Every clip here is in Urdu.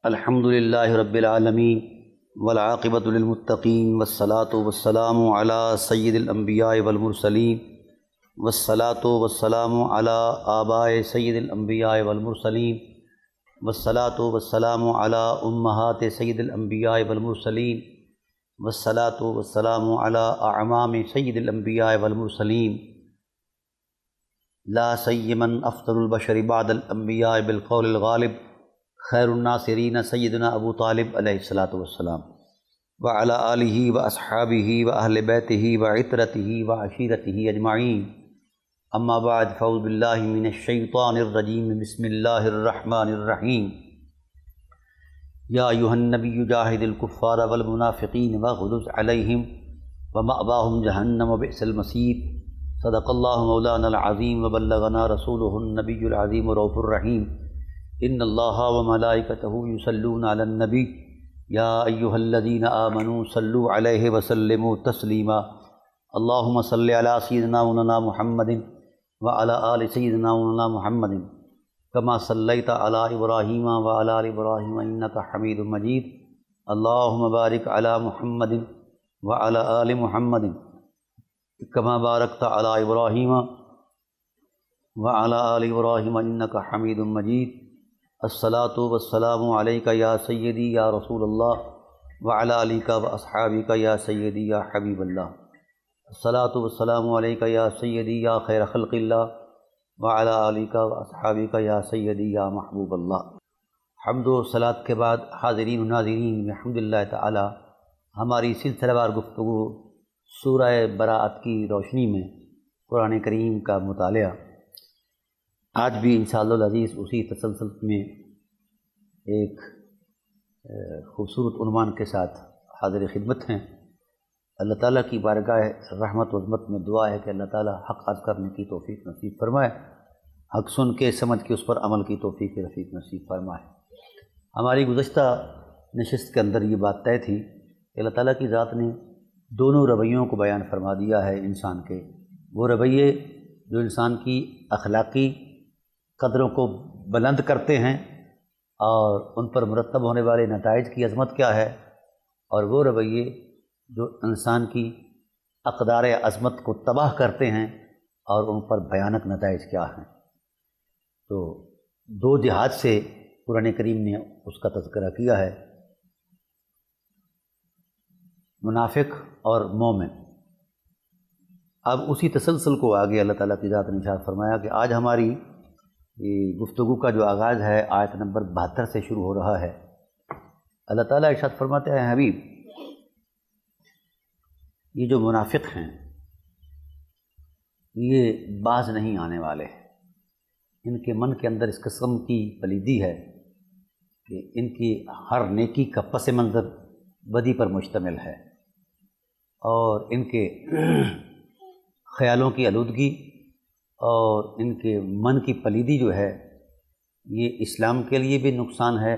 الحمد للہ رب العالمین والعاقبۃ للمتقین والصلاة والسلام علی سید الانبیاء والمرسلین والصلاة والسلام علی آباء سید الانبیاء والمرسلین والصلاة والسلام علی امہات سید الانبیاء والمرسلین والصلاة والسلام علی اعمام سید الانبیاء والمرسلین لا سیمن افضل البشر بعد الانبیاء بالقول الغالب خیر الناصرین سیدنا ابو طالب علیہ الصلاۃ والسلام وعلی آلہ واصحابہ واہل بیتہ وعطرتہ وعشیرتہ اجمعین اما بعد فاعوذ باللہ من الشیطان الرجیم بسم اللہ الرحمن الرحیم یا ایھا النبی جاہد الکفار والمنافقین واغلظ علیہم ومأواہم جہنم وبئس المصیر صدق اللہ مولانا العظیم وبلغنا رسولہ النبی العظیم رؤوف الرحیم ان اللہ وملائکتہ یصلون علی النبی یا ایھا الذین آمنوا صلوا علیہ وسلموا تسلیما اللہم صل علی سیدنا مولانا محمد وعلی آل سیدنا مولانا محمد کما صلیت علی ابراہیم وعلی آل ابراہیم انک حمید مجید اللہم بارک علی محمد وعلی آل محمد کما بارکت علی ابراہیم وعلی آل ابراہیم انک حمید مجید الصلاۃ والسلام علیک یا سیدی یا رسول اللہ وعلی آلک واصحابک یا سیدی یا حبیب اللہ الصلاۃ والسلام علیک یا سیدی یا خیر خلق اللہ وعلی آلک واصحابک یا سیدی یا محبوب اللہ۔ حمد و صلاۃ کے بعد حاضرین و ناظرین بحمدللہ تعالی ہماری سلسلہ وار گفتگو سورہ براءت کی روشنی میں قرآن کریم کا مطالعہ آج بھی انشاءاللہ العزیز اسی تسلسل میں ایک خوبصورت عنوان کے ساتھ حاضر خدمت ہیں۔ اللہ تعالیٰ کی بارگاہ رحمت و عظمت میں دعا ہے کہ اللہ تعالیٰ حق عرض کرنے کی توفیق نصیب فرمائے، حق سن کے سمجھ کے اس پر عمل کی توفیق رفیق نصیب فرمائے۔ ہماری گزشتہ نشست کے اندر یہ بات طے تھی کہ اللہ تعالیٰ کی ذات نے دونوں رویوں کو بیان فرما دیا ہے انسان کے، وہ رویے جو انسان کی اخلاقی قدروں کو بلند کرتے ہیں اور ان پر مرتب ہونے والے نتائج کی عظمت کیا ہے، اور وہ رویے جو انسان کی اقدار عظمت کو تباہ کرتے ہیں اور ان پر بھیانک نتائج کیا ہیں۔ تو دو جہات سے قرآن کریم نے اس کا تذکرہ کیا ہے، منافق اور مومن۔ اب اسی تسلسل کو آگے اللہ تعالیٰ کی ذات نے ارشاد فرمایا کہ آج ہماری گفتگو کا جو آغاز ہے آیت نمبر 72 سے شروع ہو رہا ہے۔ اللہ تعالیٰ ارشاد فرماتے ہیں، حبیب یہ جو منافق ہیں یہ باز نہیں آنے والے، ان کے من کے اندر اس قسم کی پلیدی ہے کہ ان کی ہر نیکی کا پس منظر بدی پر مشتمل ہے، اور ان کے خیالوں کی آلودگی اور ان کے من کی پلیدی جو ہے یہ اسلام کے لیے بھی نقصان ہے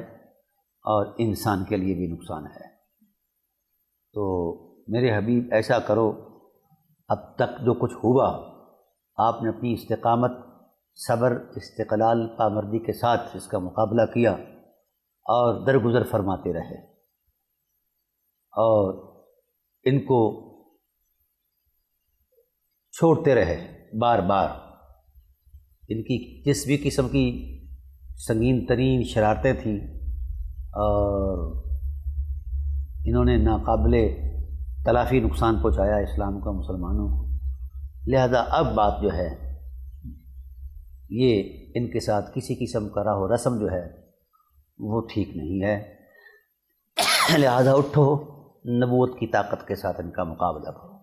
اور انسان کے لیے بھی نقصان ہے۔ تو میرے حبیب ایسا کرو، اب تک جو کچھ ہوا آپ نے اپنی استقامت، صبر، استقلال، پامردی کے ساتھ اس کا مقابلہ کیا اور درگزر فرماتے رہے، اور ان کو چھوڑتے رہے بار بار۔ ان کی جس بھی قسم کی سنگین ترین شرارتیں تھیں اور انہوں نے ناقابل تلافی نقصان پہنچایا اسلام کا، مسلمانوں کو، لہذا اب بات جو ہے یہ ان کے ساتھ کسی قسم کا راہ و رسم جو ہے وہ ٹھیک نہیں ہے، لہذا اٹھو نبوت کی طاقت کے ساتھ ان کا مقابلہ کرو۔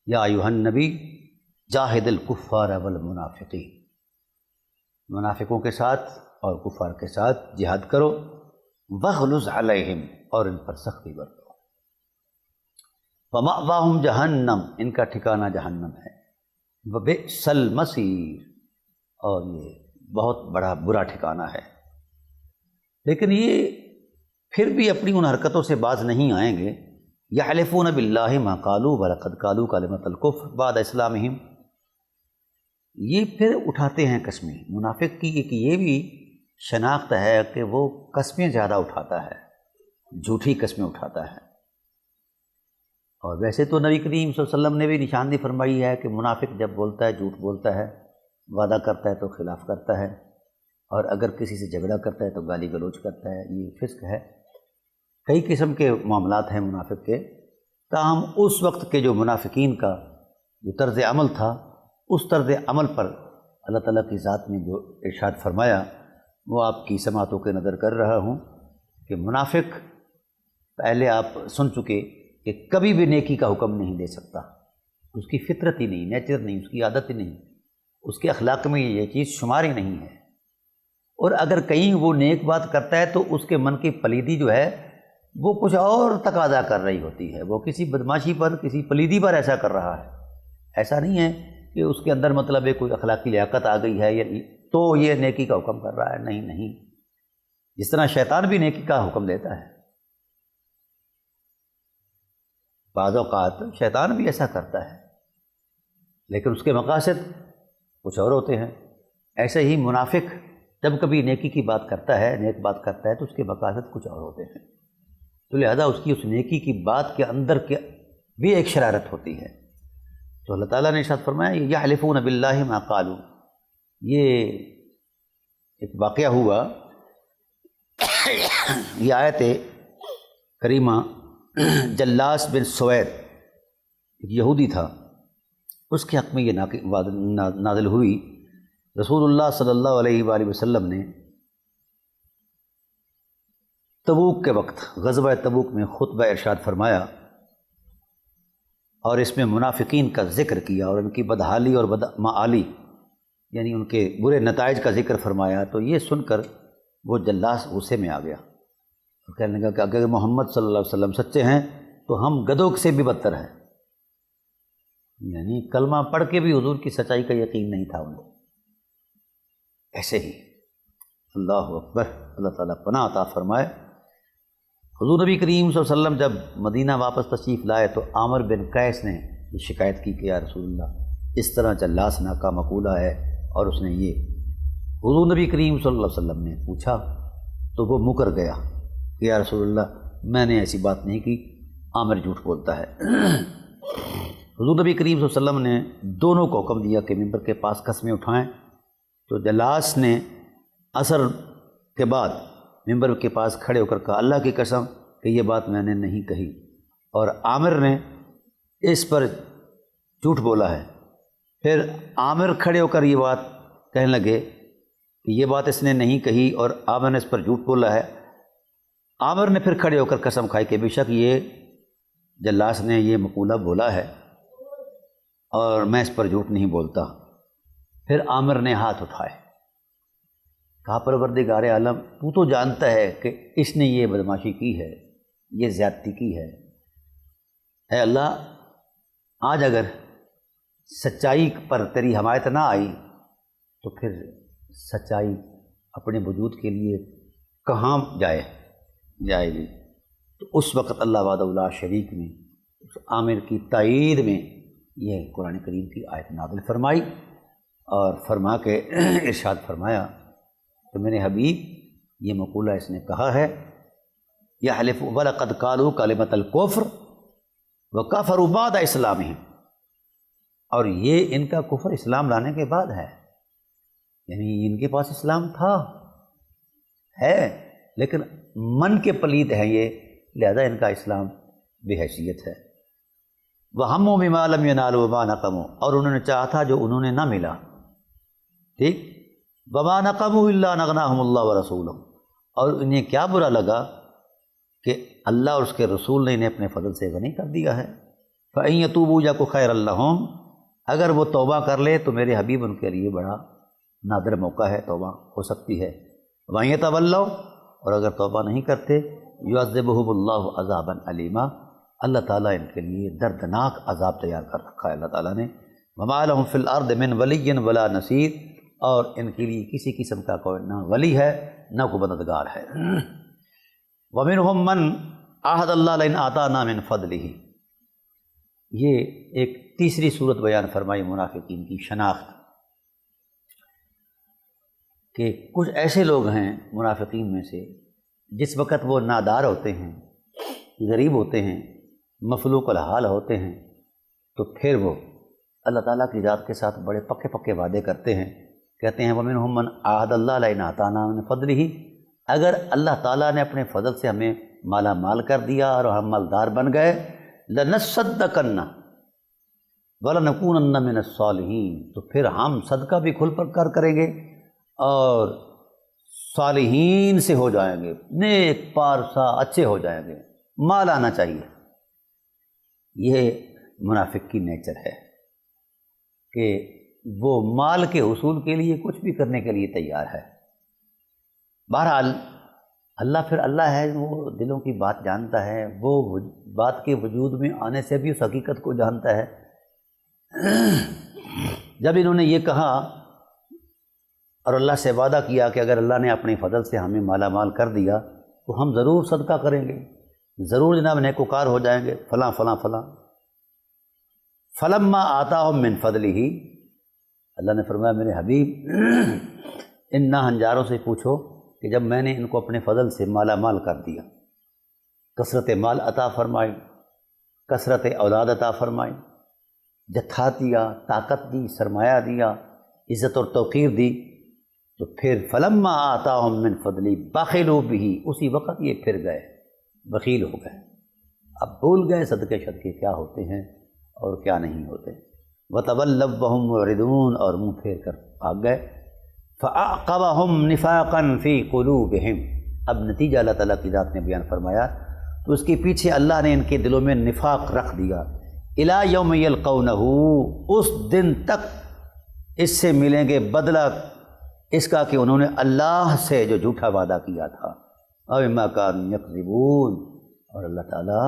یا ایھا النبی جاہد الکفار والمنافقین، منافقوں کے ساتھ اور کفار کے ساتھ جہاد کرو، واغلظ علیہم، اور ان پر سختی برتو، ومأواہم جہنم، ان کا ٹھکانہ جہنم ہے، وبئس المصیر، اور یہ بہت بڑا برا ٹھکانہ ہے۔ لیکن یہ پھر بھی اپنی ان حرکتوں سے باز نہیں آئیں گے۔ یحلفون باللہ ما قالوا ولقد قالوا کلمۃ الکفر بعد اسلامہم، یہ پھر اٹھاتے ہیں قسمیں۔ منافق کی ایک یہ بھی شناخت ہے کہ وہ قسمیں زیادہ اٹھاتا ہے، جھوٹی قسمیں اٹھاتا ہے۔ اور ویسے تو نبی کریم صلی اللہ علیہ وسلم نے بھی نشاندہی فرمائی ہے کہ منافق جب بولتا ہے جھوٹ بولتا ہے، وعدہ کرتا ہے تو خلاف کرتا ہے، اور اگر کسی سے جھگڑا کرتا ہے تو گالی گلوچ کرتا ہے، یہ فسق ہے۔ کئی قسم کے معاملات ہیں منافق کے، تاہم اس وقت کے جو منافقین کا جو طرز عمل تھا، اس طرز عمل پر اللہ تعالیٰ کی ذات نے جو ارشاد فرمایا وہ آپ کی سماعتوں کے نظر کر رہا ہوں کہ منافق پہلے آپ سن چکے کہ کبھی بھی نیکی کا حکم نہیں دے سکتا، اس کی فطرت ہی نہیں، نیچر نہیں، اس کی عادت ہی نہیں، اس کے اخلاق میں یہ چیز شمار ہی نہیں ہے۔ اور اگر کہیں وہ نیک بات کرتا ہے تو اس کے من کی پلیدی جو ہے وہ کچھ اور تقاضا کر رہی ہوتی ہے، وہ کسی بدماشی پر، کسی پلیدی پر ایسا کر رہا ہے۔ ایسا نہیں ہے کہ اس کے اندر مطلب ہے کوئی اخلاقی لیاقت آ گئی ہے یا تو یہ نیکی کا حکم کر رہا ہے، نہیں نہیں۔ جس طرح شیطان بھی نیکی کا حکم دیتا ہے، بعض اوقات شیطان بھی ایسا کرتا ہے، لیکن اس کے مقاصد کچھ اور ہوتے ہیں۔ ایسے ہی منافق جب کبھی نیکی کی بات کرتا ہے، نیک بات کرتا ہے، تو اس کے مقاصد کچھ اور ہوتے ہیں، تو لہذا اس کی اس نیکی کی بات کے اندر کے بھی ایک شرارت ہوتی ہے۔ تو اللہ تعالیٰ نے ارشاد فرمایا یحلفون باللہ ما قالوا، یہ ایک واقعہ ہوا، یہ آیت کریمہ جلاس بن سوید ایک یہودی تھا، اس کے حق میں یہ نازل ہوئی۔ رسول اللہ صلی اللہ علیہ وآلہ وسلم نے تبوک کے وقت، غزوہ تبوک میں خطبہ ارشاد فرمایا اور اس میں منافقین کا ذکر کیا اور ان کی بدحالی اور بدمعالی، یعنی ان کے برے نتائج کا ذکر فرمایا۔ تو یہ سن کر وہ جلاس غصے میں آ گیا اور کہنے لگا کہ اگر محمد صلی اللہ علیہ وسلم سچے ہیں تو ہم گدھوں سے بھی بدتر ہیں، یعنی کلمہ پڑھ کے بھی حضور کی سچائی کا یقین نہیں تھا انہیں۔ ایسے ہی اللہ اکبر، اللہ تعالیٰ پناہ عطا فرمائے۔ حضور نبی کریم صلی اللہ علیہ وسلم جب مدینہ واپس تشریف لائے تو عامر بن قیس نے یہ شکایت کی کہ یا رسول اللہ اس طرح جلاس کا مقولہ ہے، اور اس نے یہ حضور نبی کریم صلی اللہ علیہ وسلم نے پوچھا تو وہ مکر گیا کہ یا رسول اللہ میں نے ایسی بات نہیں کی، عامر جھوٹ بولتا ہے۔ حضور نبی کریم صلی اللہ علیہ وسلم نے دونوں کو حکم دیا کہ ممبر کے پاس قسمیں اٹھائیں، تو جلاس نے عصر کے بعد ممبر کے پاس کھڑے ہو کر کہا اللہ کی قسم کہ یہ بات میں نے نہیں کہی، اور عامر نے اس پر جھوٹ بولا ہے۔ پھر عامر کھڑے ہو کر یہ بات کہنے لگے کہ یہ بات اس نے نہیں کہی اور عامر نے اس پر جھوٹ بولا ہے۔ عامر نے پھر کھڑے ہو کر قسم کھائی کہ بے شک یہ جلاس نے یہ مقولہ بولا ہے اور میں اس پر جھوٹ نہیں بولتا۔ پھر عامر نے ہاتھ اٹھائے، کہا پروردگار عالم تو تو جانتا ہے کہ اس نے یہ بدماشی کی ہے، یہ زیادتی کی ہے، اے اللہ آج اگر سچائی پر تیری حمایت نہ آئی تو پھر سچائی اپنے وجود کے لیے کہاں جائے گی۔ تو اس وقت اللہ وحدہ لا شریک نے اس عامر کی تائید میں یہ قرآن کریم کی آیت نازل فرمائی اور فرما کے ارشاد فرمایا کہ میرے حبیب یہ مقولہ اس نے کہا ہے، یحلف ولقد قالوا کلمۃ الکفر وکفروا بعد اسلامہم، اور یہ ان کا کفر اسلام لانے کے بعد ہے، یعنی ان کے پاس اسلام تھا ہے لیکن من کے پلید ہیں یہ، لہذا ان کا اسلام بے حیثیت ہے۔ وَهَمُّوا بِمَا لَمْ يَنَالُوا وَمَا نَقَمُوا، اور انہوں نے چاہا تھا جو انہوں نے نہ ملا، ٹھیک، وَمَا نَقَمُوا إِلَّا نَغْنَاهُمُ اللَّهُ وَرَسُولُهُ، اور انہیں کیا برا لگا کہ اللہ اور اس کے رسول نے انہیں اپنے فضل سے غنی کر دیا ہے۔ فَإِن يَتُوبُوا يَكُ خَيْرًا لَّهُمْ، اگر وہ توبہ کر لے تو میرے حبیب ان کے لیے بڑا نادر موقع ہے، توبہ ہو سکتی ہے۔ وَإِن يَتَوَلَّوْا، اور اگر توبہ نہیں کرتے يُعَذِّبُهُمُ اللَّهُ عَذَابًا أَلِيمًا، اللہ تعالیٰ ان کے لیے دردناک عذاب تیار کر رکھا ہے اللہ تعالیٰ نے۔ وَمَا لَهُمْ فِي الْأَرْضِ مِنْ وَلِيٍّ وَلَا نَصِيرٍ، اور ان کے لیے کسی قسم کا کوئی نہ ولی ہے نہ کوئی مددگار ہے۔ وَمِنْهُمْ مَنْ عَاهَدَ اللَّهُ لَئِنْ آتَانَا مِنْ فَضْلِهِ، یہ ایک تیسری صورت بیان فرمائی منافقین کی شناخت۔ کہ کچھ ایسے لوگ ہیں منافقین میں سے، جس وقت وہ نادار ہوتے ہیں، غریب ہوتے ہیں، مفلوق الحال ہوتے ہیں، تو پھر وہ اللہ تعالیٰ کی ذات کے ساتھ بڑے پکے پکے وعدے کرتے ہیں، کہتے ہیں وَمِنْهُمْ مَنْ عَاهَدَ اللَّهَ لَئِنْ آتَانَا مِنْ فَضْلِهِ، اگر اللہ تعالیٰ نے اپنے فضل سے ہمیں مالا مال کر دیا اور ہم مالدار بن گئے، لَنَصَّدَّقَنَّ وَلَنَكُونَنَّ مِنَ الصَّالِحِينَ، تو پھر ہم صدقہ بھی کھل پر کریں گے اور صالحین سے ہو جائیں گے، نیک پارسا اچھے ہو جائیں گے، مال آنا چاہیے۔ یہ منافق کی نیچر ہے کہ وہ مال کے حصول کے لیے کچھ بھی کرنے کے لیے تیار ہے۔ بہرحال اللہ پھر اللہ ہے، وہ دلوں کی بات جانتا ہے، وہ بات کے وجود میں آنے سے بھی اس حقیقت کو جانتا ہے۔ جب انہوں نے یہ کہا اور اللہ سے وعدہ کیا کہ اگر اللہ نے اپنے فضل سے ہمیں مالا مال کر دیا تو ہم ضرور صدقہ کریں گے، ضرور جناب نیکوکار ہو جائیں گے، فلاں فلاں فلاں۔ فلما آتاہم من فضلہ، اللہ نے فرمایا میرے حبیب ان ناہنجاروں سے پوچھو کہ جب میں نے ان کو اپنے فضل سے مالا مال کر دیا، کثرت مال عطا فرمائی، کثرت اولاد عطا فرمائی، جتھا دیا، طاقت دی، سرمایہ دیا، عزت اور توقیر دی، تو پھر فلما آتاہم من فضلی بخلوا بہ، اسی وقت یہ پھر گئے، بخیل ہو گئے، اب بھول گئے صدقے صدقے کیا ہوتے ہیں اور کیا نہیں ہوتے۔ وتولوا وہم معرضون، اور منہ پھیر کر بھاگ گئے۔ فأعقبہم نفاقا فی قلوبہم، اب نتیجہ اللہ تعالیٰ کی ذات نے بیان فرمایا، تو اس کے پیچھے اللہ نے ان کے دلوں میں نفاق رکھ دیا، الی یوم یلقونہ، اس دن تک اس سے ملیں گے بدلہ اس کا کہ انہوں نے اللہ سے جو جھوٹا وعدہ کیا تھا، اور بما کانوا یکذبون، اور اللہ تعالیٰ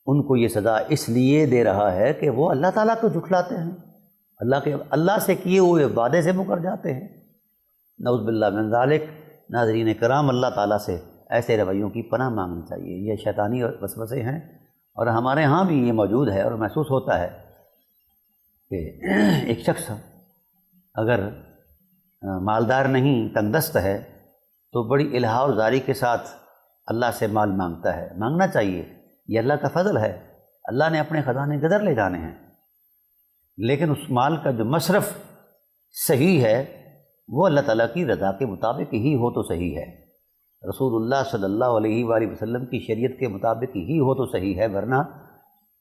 ان کو یہ سزا اس لیے دے رہا ہے کہ وہ اللہ تعالیٰ کو جھٹلاتے ہیں، اللہ سے کیے ہوئے وعدے سے مکر جاتے ہیں۔ نعوذ باللہ من ذالک۔ ناظرین کرام، اللہ تعالیٰ سے ایسے رویوں کی پناہ مانگنی چاہیے، یہ شیطانی وسوسے ہیں، اور ہمارے ہاں بھی یہ موجود ہے اور محسوس ہوتا ہے کہ ایک شخص اگر مالدار نہیں، تنگ دست ہے، تو بڑی الہا اور زاری کے ساتھ اللہ سے مال مانگتا ہے۔ مانگنا چاہیے، یہ اللہ کا فضل ہے، اللہ نے اپنے خزانے گدر لے جانے ہیں، لیکن اس مال کا جو مصرف صحیح ہے وہ اللہ تعالیٰ کی رضا کے مطابق ہی ہو تو صحیح ہے، رسول اللہ صلی اللہ علیہ وآلہ وسلم کی شریعت کے مطابق ہی ہو تو صحیح ہے، ورنہ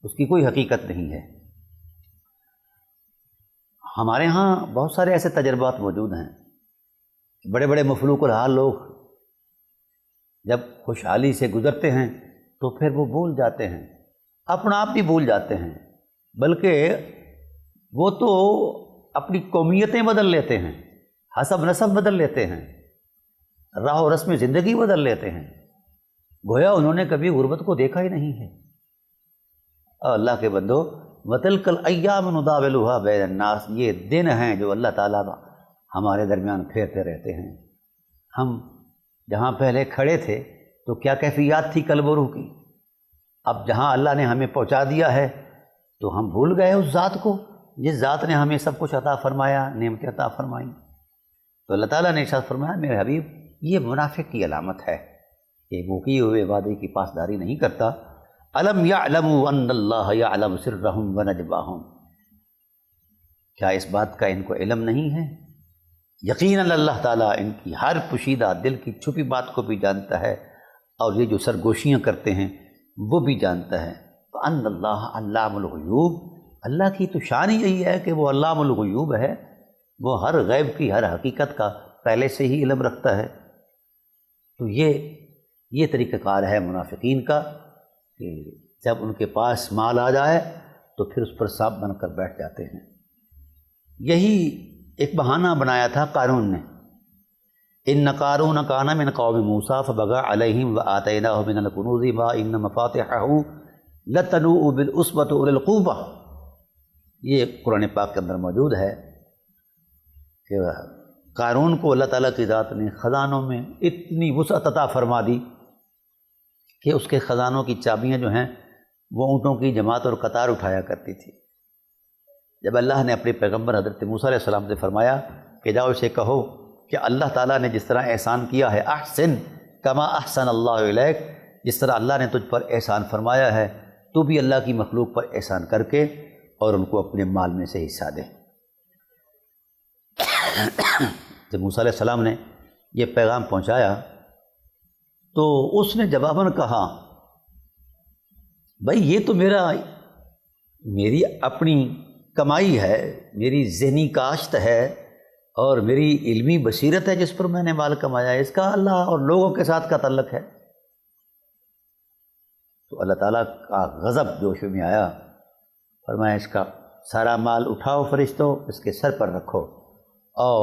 اس کی کوئی حقیقت نہیں ہے۔ ہمارے ہاں بہت سارے ایسے تجربات موجود ہیں، بڑے بڑے مفلوق الحال لوگ جب خوشحالی سے گزرتے ہیں تو پھر وہ بھول جاتے ہیں، اپنا آپ بھی بھول جاتے ہیں، بلکہ وہ تو اپنی قومیتیں بدل لیتے ہیں، حسب نسب بدل لیتے ہیں، راہ و رسم زندگی بدل لیتے ہیں، گویا انہوں نے کبھی غربت کو دیکھا ہی نہیں ہے۔ اللہ کے بندو، وَتِلْكَ الْأَيَّامُ نُدَاوِلُهَا بَيْنَ النَّاسِ، یہ دن ہیں جو اللہ تعالیٰ ہمارے درمیان پھیرتے رہتے ہیں۔ ہم جہاں پہلے کھڑے تھے تو کیا کیفیات تھی قلب و روح کی، اب جہاں اللہ نے ہمیں پہنچا دیا ہے تو ہم بھول گئے اس ذات کو جس ذات نے ہمیں سب کچھ عطا فرمایا، نعمتیں عطا فرمائیں۔ تو اللہ تعالیٰ نے ارشاد فرمایا میرے حبیب یہ منافق کی علامت ہے کہ وہ کیے ہوئے وعدے کی پاسداری نہیں کرتا۔ الم یعلموا ان اللہ یعلم سرهم ونجواهم، کیا اس بات کا ان کو علم نہیں ہے؟ یقیناً اللہ تعالیٰ ان کی ہر پوشیدہ دل کی چھپی بات کو بھی جانتا ہے، اور یہ جو سرگوشیاں کرتے ہیں وہ بھی جانتا ہے۔ فَأَنَّ اللَّهَ عَلَّامُ الْغُیُوبِ، اللہ کی تو شان ہی یہی ہے کہ وہ علام الغیوب ہے، وہ ہر غیب کی ہر حقیقت کا پہلے سے ہی علم رکھتا ہے۔ تو یہ طریقہ کار ہے منافقین کا کہ جب ان کے پاس مال آ جائے تو پھر اس پر سانپ بن کر بیٹھ جاتے ہیں۔ یہی ایک بہانہ بنایا تھا قارون نے، ان قارون کان من قوم موسیٰ فبغى علیہم وآتیناہ من الکنوز ما ان مفاتحہ لتنوء بالعصبۃ اولي القوہ، یہ قرآن پاک کے اندر موجود ہے کہ قارون کو اللہ تعالیٰ کی ذات نے خزانوں میں اتنی وسعت عطا فرما دی کہ اس کے خزانوں کی چابیاں جو ہیں وہ اونٹوں کی جماعت اور قطار اٹھایا کرتی تھی۔ جب اللہ نے اپنے پیغمبر حضرت موسیٰ علیہ السلام سے فرمایا کہ جاؤ اسے کہو کہ اللہ تعالیٰ نے جس طرح احسان کیا ہے، احسن کما احسن اللہ علیک، جس طرح اللہ نے تجھ پر احسان فرمایا ہے تو بھی اللہ کی مخلوق پر احسان کر کے اور ان کو اپنے مال میں سے حصہ دے۔ جب موسیٰ علیہ السلام نے یہ پیغام پہنچایا تو اس نے جواباً کہا، بھائی یہ تو میری اپنی کمائی ہے، میری ذہنی کاشت ہے اور میری علمی بصیرت ہے جس پر میں نے مال کمایا ہے، اس کا اللہ اور لوگوں کے ساتھ کا تعلق ہے۔ تو اللہ تعالیٰ کا غضب جوش میں آیا، فرمایا اس کا سارا مال اٹھاؤ فرشتوں، اس کے سر پر رکھو اور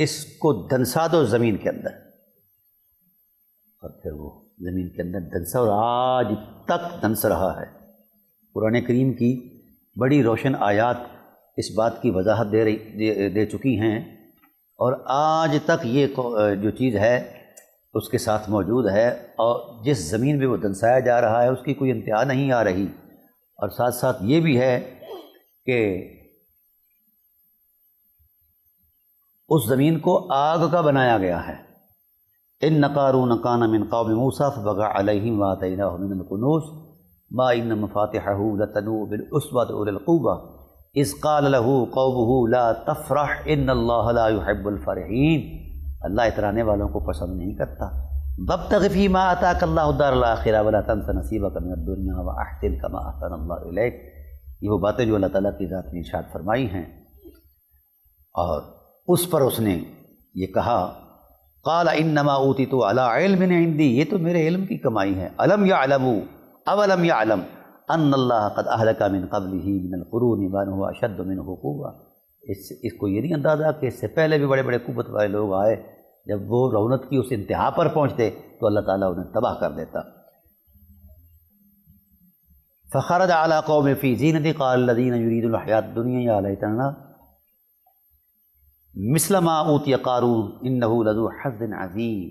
اس کو دنسا دو زمین کے اندر۔ اور پھر وہ زمین کے اندر دنسا اور آج تک دنس رہا ہے۔ قرآن کریم کی بڑی روشن آیات اس بات کی وضاحت دے چکی ہیں، اور آج تک یہ جو چیز ہے اس کے ساتھ موجود ہے، اور جس زمین میں وہ دنسایا جا رہا ہے اس کی کوئی انتہا نہیں آ رہی۔ اور ساتھ ساتھ یہ بھی ہے کہ اس زمین کو آگ کا بنایا گیا ہے۔ ان قارون کان من قوم موسیٰ فبغى علیہم وآتیناہ من الکنوز ما ان مفاتحہ لتنوء بالعصبۃ اولي القوة اذ قال له قومه لا تفرح ان اللہ لا يحب الفرحین۔ اللہ اترانے والوں کو پسند نہیں کرتا۔ وابتغ فیما آتاک اللہ الدار الآخرہ ولا تنس نصیبک من الدنیا واحسن کما احسن اللہ الیک۔ یہ وہ باتیں جو اللہ تعالیٰ کی ذات نے ارشاد فرمائی ہیں، اور اس پر اس نے یہ کہا، قال انما اوتیت علی علم عندی، یہ تو میرے علم کی کمائی ہے۔ الم یعلموا اولم یعلم ان اللہ قد اہلک من قبلہ من القرون من هو اشد منہ قوۃ۔ اس کو یہ نہیں اندازہ کہ اس سے پہلے بھی بڑے بڑے قوت والے لوگ آئے، جب وہ رونق کی اس انتہا پر پہنچتے تو اللہ تعالیٰ انہیں تباہ کر دیتا۔ فخرج علی قوم فی زینۃ قال الذین یریدون الحیاۃ الدنیا یا لیتنا مثل ما اوتی قارون انہ لذو حظ عظیم۔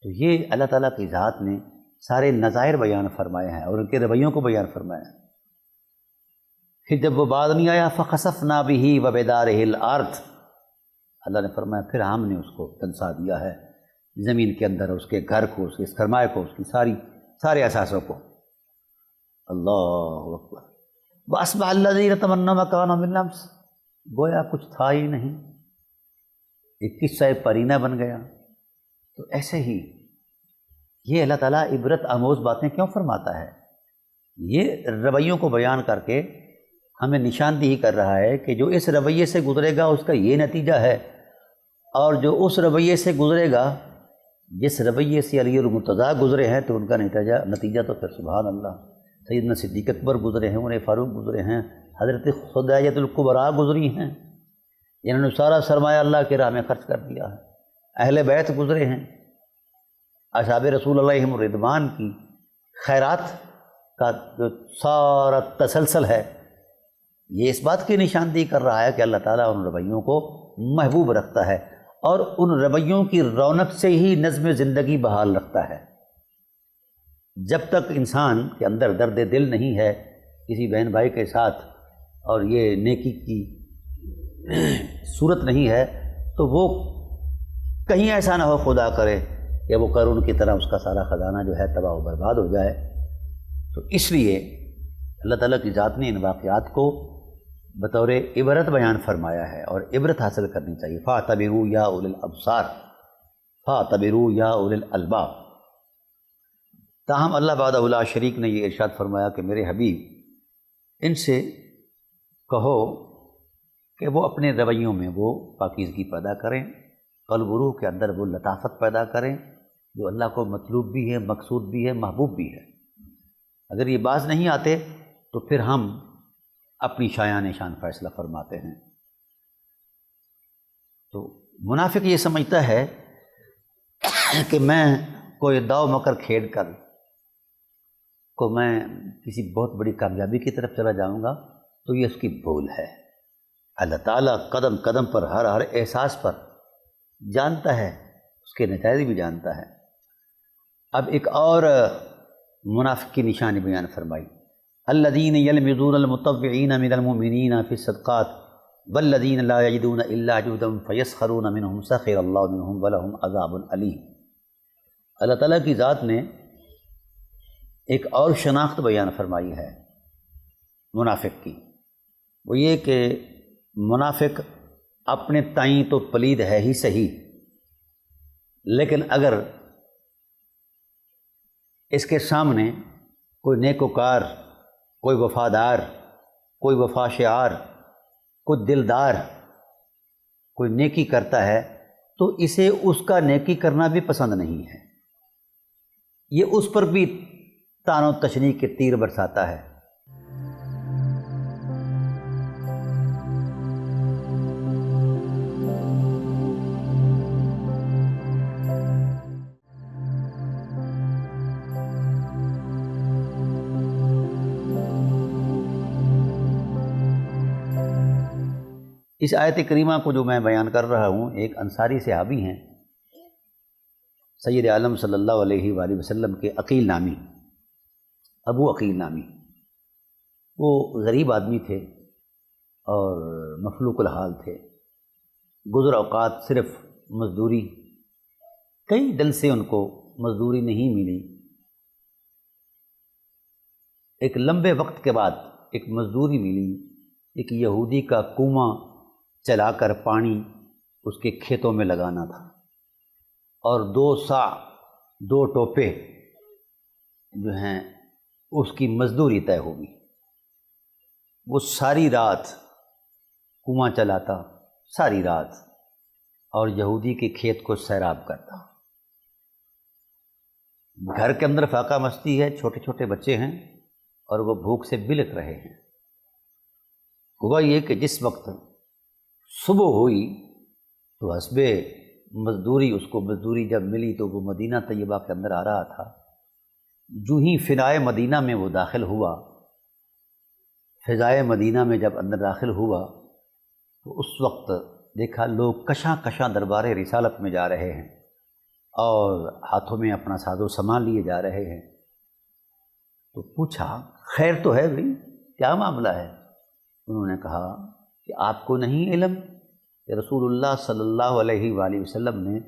تو یہ اللہ تعالیٰ کی ذات نے سارے نظائر بیان فرمائے ہیں اور ان کے رویوں کو بیان فرمایا ہے۔ پھر جب وہ بعد نہیں آیا فخسفنا بہ وبدارہ الارض، اللہ نے فرمایا پھر ہم نے اس کو دنسا دیا ہے زمین کے اندر، اس کے گھر کو، اس کے سرمایہ کو، اس کی سارے اثاثوں کو۔ اللہ اکبر۔ واصبح الذین تمنوا مکانہ من الامس، گویا کچھ تھا ہی نہیں، ایک قصہ پرینہ بن گیا۔ تو ایسے ہی یہ اللہ تعالیٰ عبرت آموز باتیں کیوں فرماتا ہے؟ یہ رویوں کو بیان کر کے ہمیں نشاندہی کر رہا ہے کہ جو اس رویے سے گزرے گا اس کا یہ نتیجہ ہے، اور جو اس رویے سے گزرے گا، جس رویے سے علی المرتضیٰ گزرے ہیں تو ان کا نتیجہ تو پھر سبحان اللہ، سیدنا صدیق اکبر گزرے ہیں، عمر فاروق گزرے ہیں، حضرت خدیجہ الکبریٰ گزری ہیں، انہوں نے سارا سرمایہ اللہ کی راہ میں خرچ کر دیا ہے، اہل بیت گزرے ہیں، اصحاب رسول اللہ علیہم الرضوان کی خیرات کا جو سارا تسلسل ہے، یہ اس بات کی نشاندہی کر رہا ہے کہ اللہ تعالیٰ ان رویوں کو محبوب رکھتا ہے اور ان رویوں کی رونق سے ہی نظم زندگی بحال رکھتا ہے۔ جب تک انسان کے اندر درد دل نہیں ہے کسی بہن بھائی کے ساتھ اور یہ نیکی کی صورت نہیں ہے تو وہ کہیں ایسا نہ ہو خدا کرے کہ وہ قارون کی طرح اس کا سارا خزانہ جو ہے تباہ و برباد ہو جائے۔ تو اس لیے اللہ تعالیٰ کی ذات نے ان واقعات کو بطور عبرت بیان فرمایا ہے اور عبرت حاصل کرنی چاہیے۔ فاعتبروا یا اولی الابصار، فاعتبروا یا اولی الالباب۔ تاہم اللہ وحدہ لا شریک نے یہ ارشاد فرمایا کہ میرے حبیب ان سے کہو کہ وہ اپنے رویوں میں وہ پاکیزگی پیدا کریں، قلب و روح کے اندر وہ لطافت پیدا کریں جو اللہ کو مطلوب بھی ہے، مقصود بھی ہے، محبوب بھی ہے۔ اگر یہ باز نہیں آتے تو پھر ہم اپنی شایان شان فیصلہ فرماتے ہیں۔ تو منافق یہ سمجھتا ہے کہ میں کوئی داؤ مکر کھیل کر کو میں کسی بہت بڑی کامیابی کی طرف چلا جاؤں گا، تو یہ اس کی بھول ہے۔ اللہ تعالیٰ قدم قدم پر ہر احساس پر جانتا ہے، اس کے نتائج بھی جانتا ہے۔ اب ایک اور منافق کی نشانی بیان فرمائی، الذین یلمزون المطوعین من المؤمنین فی الصدقات والذین لا یجدون الا جہدهم فیسخرون منهم سخر اللہ منهم ولہم عذاب علیم۔ اللہ تعالیٰ کی ذات نے ایک اور شناخت بیان فرمائی ہے منافق کی، وہ یہ کہ منافق اپنے تئیں تو پلید ہے ہی صحیح، لیکن اگر اس کے سامنے کوئی نیکوکار، کوئی وفادار، کوئی وفا شعار، کوئی دلدار، کوئی نیکی کرتا ہے تو اسے اس کا نیکی کرنا بھی پسند نہیں ہے، یہ اس پر بھی طعن و تشنیع کے تیر برساتا ہے۔ اس آیت کریمہ کو جو میں بیان کر رہا ہوں، ایک انصاری صحابی ہیں سید عالم صلی اللہ علیہ وآلہ وسلم کے عقیل نامی، ابو عقیل نامی۔ وہ غریب آدمی تھے اور مفلوق الحال تھے، گزر اوقات صرف مزدوری، کئی دن سے ان کو مزدوری نہیں ملی۔ ایک لمبے وقت کے بعد ایک مزدوری ملی، ایک یہودی کا کنواں چلا کر پانی اس کے کھیتوں میں لگانا تھا، اور 2 صاع 2 ٹوپے جو ہیں اس کی مزدوری طے ہوگی۔ وہ ساری رات کنواں چلاتا، ساری رات، اور یہودی کے کھیت کو سیراب کرتا۔ گھر کے اندر فاقہ مستی ہے، چھوٹے چھوٹے بچے ہیں اور وہ بھوک سے بلک رہے ہیں۔ ہوا یہ کہ جس وقت صبح ہوئی تو حسب مزدوری، اس کو مزدوری جب ملی تو وہ مدینہ طیبہ کے اندر آ رہا تھا۔ جو ہی فضائے مدینہ میں وہ داخل ہوا، فضائے مدینہ میں جب اندر داخل ہوا تو اس وقت دیکھا لوگ کشاں کشاں دربار رسالت میں جا رہے ہیں اور ہاتھوں میں اپنا ساز و سامان لیے جا رہے ہیں۔ تو پوچھا خیر تو ہے بھائی، کیا معاملہ ہے؟ انہوں نے کہا کہ آپ کو نہیں علم کہ رسول اللہ صلی اللہ علیہ وآلہ وسلم نے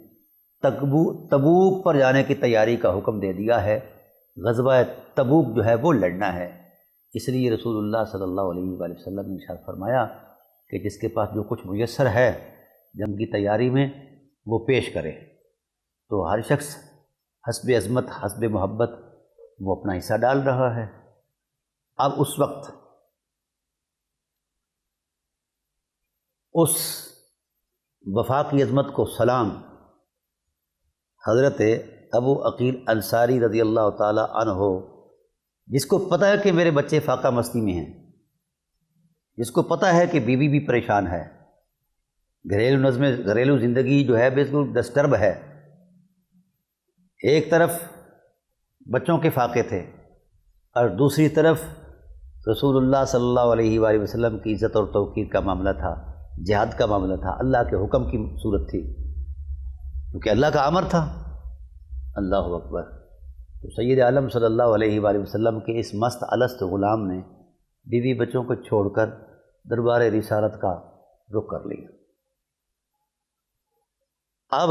تبوک پر جانے کی تیاری کا حکم دے دیا ہے، غزوہ تبوک جو ہے وہ لڑنا ہے، اس لیے رسول اللہ صلی اللہ علیہ وآلہ وسلم نے ارشاد فرمایا کہ جس کے پاس جو کچھ میسر ہے جنگ کی تیاری میں وہ پیش کرے۔ تو ہر شخص حسب عظمت، حسب محبت وہ اپنا حصہ ڈال رہا ہے۔ اب اس وقت اس وفاقی عظمت کو سلام حضرت ابو عقیل انصاری رضی اللہ تعالی عنہ، جس کو پتہ ہے کہ میرے بچے فاقہ مستی میں ہیں، جس کو پتہ ہے کہ بیوی بھی پریشان ہے، گھریلو زندگی جو ہے بالکل ڈسٹرب ہے، ایک طرف بچوں کے فاقے تھے اور دوسری طرف رسول اللہ صلی اللہ علیہ وآلہ وسلم کی عزت اور توقیر کا معاملہ تھا، جہاد کا معاملہ تھا، اللہ کے حکم کی صورت تھی، کیونکہ اللہ کا امر تھا۔ اللہ اکبر۔ تو سید عالم صلی اللہ علیہ وآلہ وسلم کے اس مست الست غلام نے بیوی بچوں کو چھوڑ کر دربار رسالت کا رخ کر لیا۔ اب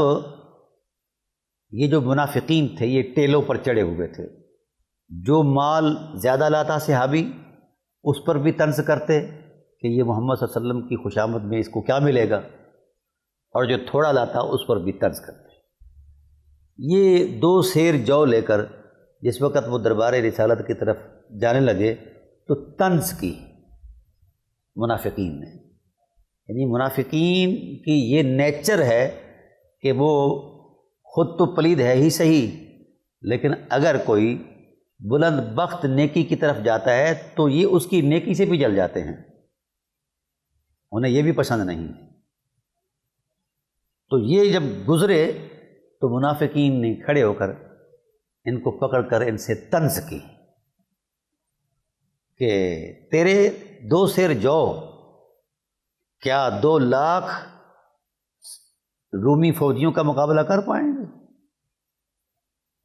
یہ جو منافقین تھے یہ ٹیلوں پر چڑھے ہوئے تھے، جو مال زیادہ لاتا صحابی اس پر بھی طنز کرتے کہ یہ محمد صلی اللہ علیہ وسلم کی خوشامد میں اس کو کیا ملے گا، اور جو تھوڑا لاتا اس پر بھی طنز کرتے۔ یہ 2 سیر جو لے کر جس وقت وہ دربار رسالت کی طرف جانے لگے تو طنز کی منافقین نے، یعنی منافقین کی یہ نیچر ہے کہ وہ خود تو پلید ہے ہی صحیح، لیکن اگر کوئی بلند بخت نیکی کی طرف جاتا ہے تو یہ اس کی نیکی سے بھی جل جاتے ہیں، انہیں یہ بھی پسند نہیں۔ تو یہ جب گزرے تو منافقین نے کھڑے ہو کر ان کو پکڑ کر ان سے طنز کی کہ تیرے 2 سیر جو کیا 2 لاکھ رومی فوجیوں کا مقابلہ کر پائیں گے؟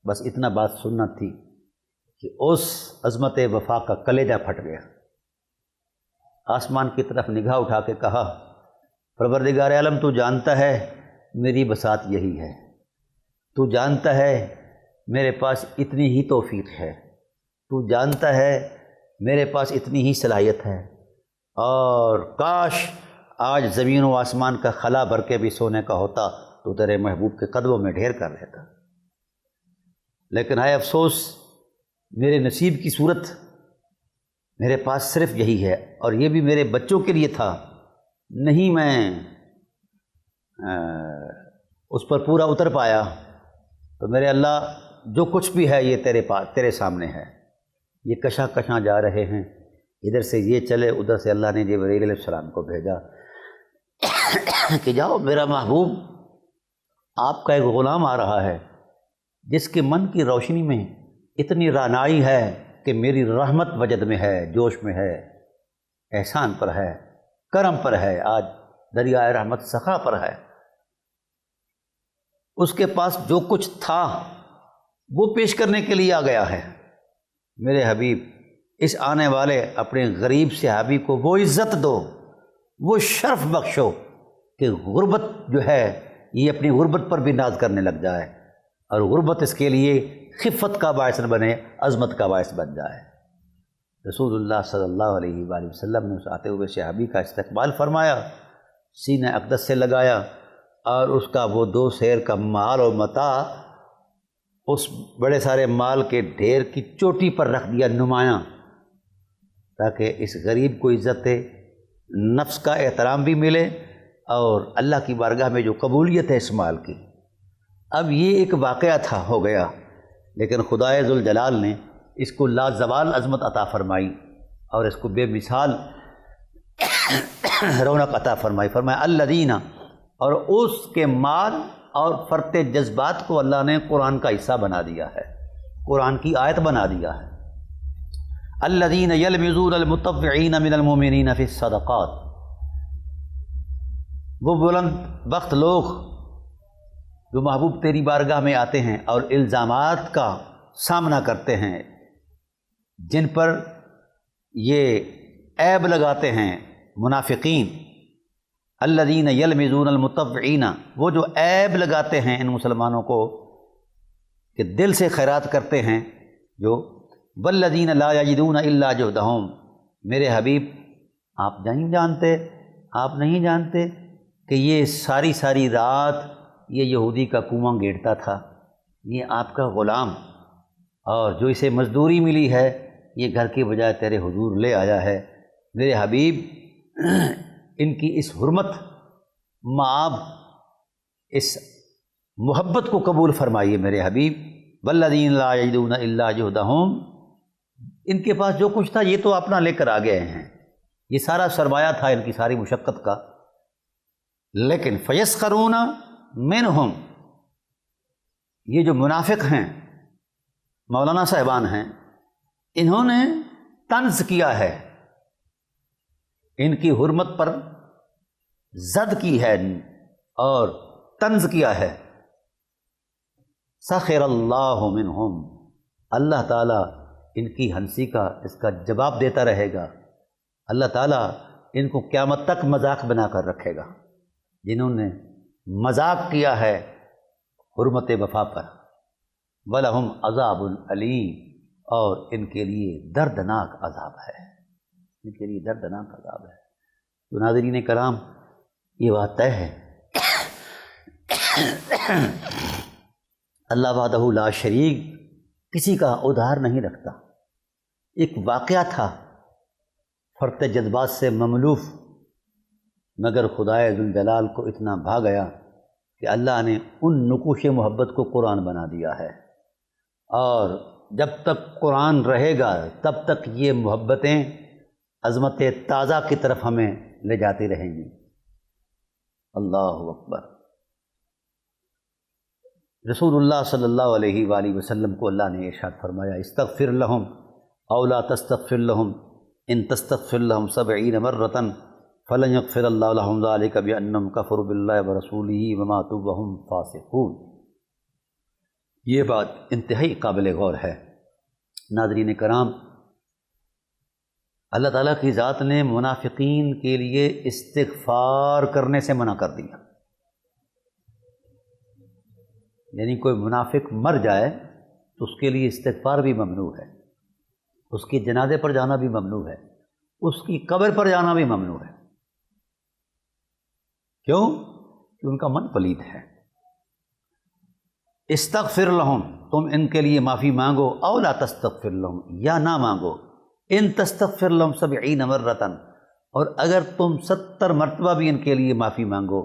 بس اتنا بات سننا تھی کہ اس عظمت وفا کا کلیجہ پھٹ گیا، آسمان کی طرف نگاہ اٹھا کے کہا پروردگار عالم تو جانتا ہے میری بساط یہی ہے، تو جانتا ہے میرے پاس اتنی ہی توفیق ہے، تو جانتا ہے میرے پاس اتنی ہی صلاحیت ہے، اور کاش آج زمین و آسمان کا خلا بھر کے بھی سونے کا ہوتا تو تیرے محبوب کے قدموں میں ڈھیر کر لیتا۔ لیکن ہائے افسوس، میرے نصیب کی صورت میرے پاس صرف یہی ہے، اور یہ بھی میرے بچوں کے لیے تھا، نہیں میں اس پر پورا اتر پایا۔ تو میرے اللہ جو کچھ بھی ہے یہ تیرے پاس، تیرے سامنے ہے۔ یہ کشاں کشاں جا رہے ہیں، ادھر سے یہ چلے، ادھر سے اللہ نے جبرائیل علیہ السلام کو بھیجا کہ جاؤ، میرا محبوب آپ کا ایک غلام آ رہا ہے جس کے من کی روشنی میں اتنی رعنائی ہے کہ میری رحمت وجد میں ہے، جوش میں ہے، احسان پر ہے، کرم پر ہے، آج دریائے رحمت سخا پر ہے۔ اس کے پاس جو کچھ تھا وہ پیش کرنے کے لیے آ گیا ہے۔ میرے حبیب، اس آنے والے اپنے غریب صحابی کو وہ عزت دو، وہ شرف بخشو کہ غربت جو ہے یہ اپنی غربت پر بھی ناز کرنے لگ جائے، اور غربت اس کے لیے خفت کا باعث نہ بنے، عظمت کا باعث بن جائے۔ رسول اللہ صلی اللہ علیہ وآلہ وسلم نے اس آتے ہوئے صحابی کا استقبال فرمایا، سینہ اقدس سے لگایا، اور اس کا وہ 2 سیر کا مال و متاع اس بڑے سارے مال کے ڈھیر کی چوٹی پر رکھ دیا نمایاں، تاکہ اس غریب کو عزت نفس کا احترام بھی ملے اور اللہ کی بارگاہ میں جو قبولیت ہے اس مال کی۔ اب یہ ایک واقعہ تھا، ہو گیا، لیکن خدائے ذوالجلال نے اس کو لازوال عظمت عطا فرمائی اور اس کو بے مثال رونق عطا فرمائی۔ فرمایا الذین، اور اس کے مال اور فرط جذبات کو اللہ نے قرآن کا حصہ بنا دیا ہے، قرآن کی آیت بنا دیا ہے۔ الذین یلمزون المطوعین من المؤمنین فی الصدقات، وہ بلند بخت لوگ جو محبوب تیری بارگاہ میں آتے ہیں اور الزامات کا سامنا کرتے ہیں، جن پر یہ عیب لگاتے ہیں منافقین۔ الذین یلمزون المطوعین، وہ جو عیب لگاتے ہیں ان مسلمانوں کو کہ دل سے خیرات کرتے ہیں جو، والذین لا یجدون الا جہدہم، میرے حبیب آپ نہیں جانتے، آپ نہیں جانتے کہ یہ ساری ساری رات یہ یہودی کا کنواں گیڑتا تھا، یہ آپ کا غلام، اور جو اسے مزدوری ملی ہے یہ گھر کے بجائے تیرے حضور لے آیا ہے۔ میرے حبیب ان کی اس حرمت معاب، اس محبت کو قبول فرمائیے میرے حبیب۔ والذین لا یجدون الا جہدہم، ان کے پاس جو کچھ تھا یہ تو اپنا لے کر آ گئے ہیں، یہ سارا سرمایہ تھا ان کی ساری مشقت کا، لیکن فیسخرون منہم، یہ جو منافق ہیں، مولانا صاحبان ہیں، انہوں نے طنز کیا ہے، ان کی حرمت پر زد کی ہے اور طنز کیا ہے۔ سخر اللہ منہم، اللہ تعالیٰ ان کی ہنسی کا، اس کا جواب دیتا رہے گا، اللہ تعالیٰ ان کو قیامت تک مذاق بنا کر رکھے گا، جنہوں نے مذاق کیا ہے حرمت وفا پر۔ وَلَهُمْ عَذَابٌ عَلِيمٌ، اور ان کے لیے دردناک عذاب ہے، ان کے لیے دردناک عذاب ہے۔ تو ناظرین کرام، یہ بات طے ہے اللہ وحدہ لا شریک کسی کا ادھار نہیں رکھتا۔ ایک واقعہ تھا فرط جذبات سے مملوف، مگر خدائے ذوالجلال کو اتنا بھا گیا کہ اللہ نے ان نقوش محبت کو قرآن بنا دیا ہے، اور جب تک قرآن رہے گا تب تک یہ محبتیں عظمت تازہ کی طرف ہمیں لے جاتی رہیں گی۔ اللہ اکبر۔ رسول اللہ صلی اللہ علیہ وآلہ وسلم کو اللہ نے ارشاد فرمایا، استغفر لہم او لا تستغفر لہم ان تستغفر لہم 70 مرۃ فلن یغفر اللہ لہم ذلک بانہم کفروا باللہ ورسولہ وماتوا وہم فاسقون۔ یہ بات انتہائی قابل غور ہے۔ ناظرین کرام، اللہ تعالیٰ کی ذات نے منافقین کے لیے استغفار کرنے سے منع کر دیا، یعنی کوئی منافق مر جائے تو اس کے لیے استغفار بھی ممنوع ہے، اس کے جنازے پر جانا بھی ممنوع ہے، اس کی قبر پر جانا بھی ممنوع ہے۔ کیوں؟ کہ ان کا من پلید ہے۔ استغفر لہم، تم ان کے لیے معافی مانگو، او لا تستغفر لہم، یا نہ مانگو، ان تستغفر لہم 70 مرۃ، اور اگر تم 70 مرتبہ بھی ان کے لیے معافی مانگو،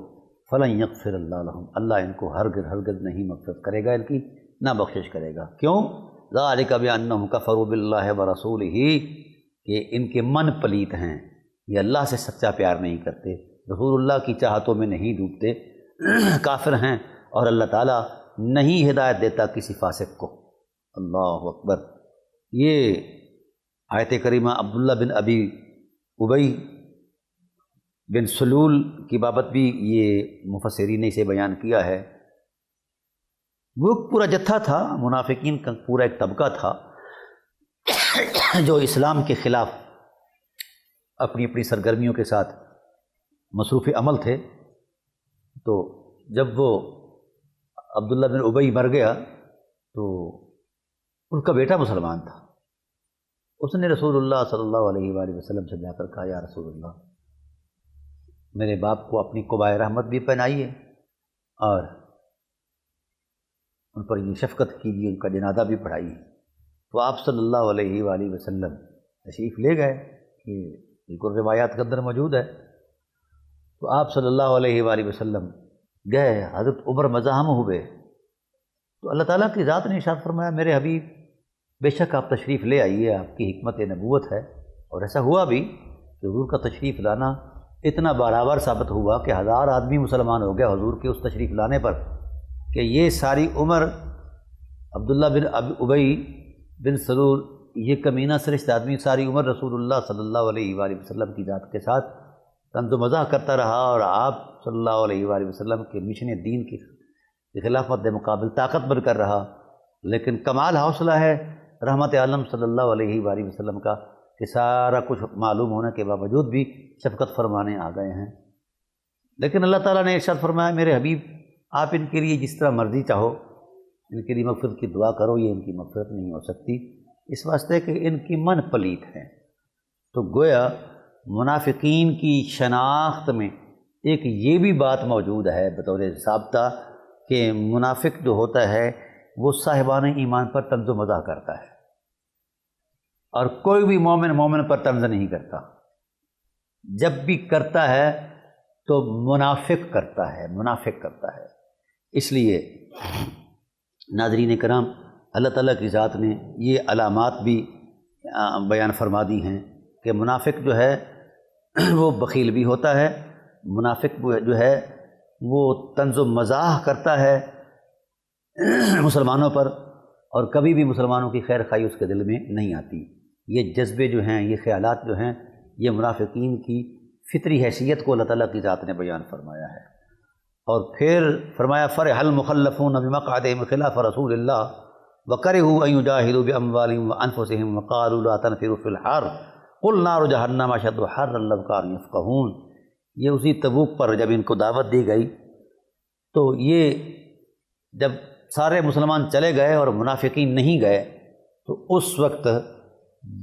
فلن یغفر اللہ لہم، اللہ ان کو ہرگز نہیں مغفرت کرے گا، ان کی نہ بخشش کرے گا۔ کیوں؟ ذالک بانہم کفروا باللہ ورسولہ، کہ ان کے من پلیت ہیں، یہ اللہ سے سچا پیار نہیں کرتے، رسول اللہ کی چاہتوں میں نہیں ڈوبتے، کافر ہیں، اور اللہ تعالیٰ نہیں ہدایت دیتا کسی فاسق کو۔ اللہ اکبر۔ یہ آیت کریمہ عبداللہ بن ابی ابی بن سلول کی بابت بھی یہ مفسرین نے اسے بیان کیا ہے۔ وہ پورا جتھا تھا، منافقین کا پورا ایک طبقہ تھا جو اسلام کے خلاف اپنی اپنی سرگرمیوں کے ساتھ مصروف عمل تھے۔ تو جب وہ عبداللہ بن ابی مر گیا تو ان کا بیٹا مسلمان تھا، اس نے رسول اللہ صلی اللہ علیہ وآلہ وسلم سے جا کر کہا، یا رسول اللہ، میرے باپ کو اپنی قبائے رحمت بھی پہنائیے اور ان پر یہ شفقت کیجیے، ان کا جنازہ بھی پڑھائیے۔ تو آپ صلی اللہ علیہ وآلہ وسلم تشریف لے گئے، یہ بالکل روایات کے اندر موجود ہے۔ تو آپ صلی اللہ علیہ وآلہ وسلم گئے، حضرت عمر مزاحم ہوئے، تو اللہ تعالیٰ کی ذات نے ارشاد فرمایا، میرے حبیب بے شک آپ تشریف لے آئیے، آپ کی حکمت نبوت ہے۔ اور ایسا ہوا بھی کہ حضور کا تشریف لانا اتنا بارآور ثابت ہوا کہ 1000 آدمی مسلمان ہو گیا حضور کے اس تشریف لانے پر، کہ یہ ساری عمر عبداللہ بن ابی بن سلول، یہ کمینہ سرشت آدمی ساری عمر رسول اللہ صلی اللہ علیہ وآلہ وسلم کی ذات کے ساتھ طنز و مزاح کرتا رہا، اور آپ صلی اللہ علیہ وآلہ وسلم کے مشن دین کی خلافت مقابل طاقت بن کر رہا۔ لیکن کمال حوصلہ ہے رحمت عالم صلی اللہ علیہ وآلہ وسلم کا کہ سارا کچھ معلوم ہونے کے باوجود بھی شفقت فرمانے آ گئے ہیں۔ لیکن اللہ تعالیٰ نے ارشاد فرمایا، میرے حبیب آپ ان کے لیے جس طرح مرضی چاہو ان کے لیے مغفرت کی دعا کرو، یہ ان کی مغفرت نہیں ہو سکتی، اس واسطے کہ ان کی من پلیت ہے۔ تو گویا منافقین کی شناخت میں ایک یہ بھی بات موجود ہے بطور ضابطہ کہ منافق جو ہوتا ہے وہ صاحبان ایمان پر طنز و مزاح کرتا ہے، اور کوئی بھی مومن پر طنز نہیں کرتا، جب بھی کرتا ہے تو منافق کرتا ہے۔ اس لیے ناظرین کرام، اللہ تعالیٰ کی ذات نے یہ علامات بھی بیان فرما دی ہیں کہ منافق جو ہے وہ بخیل بھی ہوتا ہے، منافق جو ہے وہ طنز و مزاح کرتا ہے مسلمانوں پر، اور کبھی بھی مسلمانوں کی خیر خواہی اس کے دل میں نہیں آتی۔ یہ جذبے جو ہیں، یہ خیالات جو ہیں، یہ منافقین کی فطری حیثیت کو اللہ تعالیٰ کی ذات نے بیان فرمایا ہے۔ اور پھر فرمایا، فرح المخلفون بمقعدہم خلاف رسول اللہ وکرہوا ان یجاہدوا باموالہم وانفسہم وقالوا لا تنفروا فی الحر قل نار جہنم اشد حرا لو کانوا یفقہون۔ یہ اسی تبوک پر جب ان کو دعوت دی گئی تو یہ جب سارے مسلمان چلے گئے اور منافقین نہیں گئے تو اس وقت